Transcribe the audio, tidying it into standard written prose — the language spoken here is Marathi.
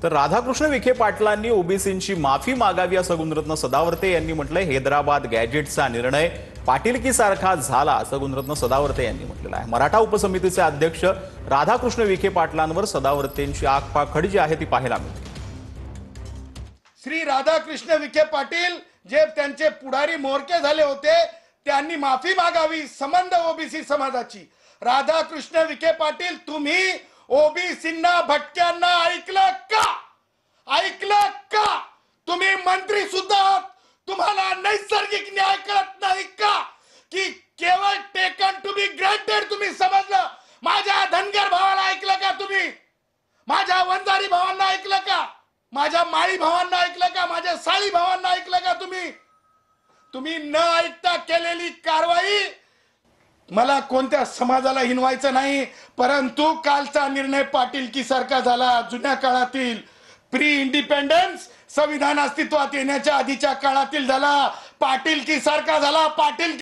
तर राधाकृष्ण विखे पाटलांनी ओबीसींची माफी मागावी असं गुणरत्न सदावर्ते यांनी म्हटलंय। हैदराबाद गॅजेटचा निर्णय पाटीलकीसारखा झाला असं गुणरत्न सदावर्ते यांनी म्हटलेलं आहे। मराठा उपसमितीचे अध्यक्ष राधाकृष्ण विखे पाटलांवर सदावर्तेंची आगपाखड जी आहे ती पाहायला मिळते। श्री राधाकृष्ण विखे पाटील जे त्यांचे पुढारी मोरके झाले होते त्यांनी माफी मागावी संबंध ओबीसी समाजाची। राधाकृष्ण विखे पाटील तुम्ही ओबीसींना भटक्यांना ऐकलं का? ऐकलं का? तुम्ही मंत्री सुद्धा तुम्हाला नैसर्गिक न्याय कळत नाही का? की केवळ टेकन टू बी ग्रँटेड तुम्ही समजलं? माझ्या धनगर भावाला ऐकलं का तुम्ही? माझ्या वंजारी भावांना ऐकलं का? माझ्या माळी भावांना ऐकलं का? माझ्या साळी भावांना ऐकलं का तुम्ही? तुम्ही न ऐकता केलेली कारवाई मला कोणत्या समाजाला हिनवायचं नाही, परंतु कालचा निर्णय पाटीलकी सारखा झाला। जुन्या काळातील प्री इंडिपेंडन्स संविधान अस्तित्वात येण्याच्या आधीच्या काळातील झाला, पाटीलकी सारखा झाला। पाटील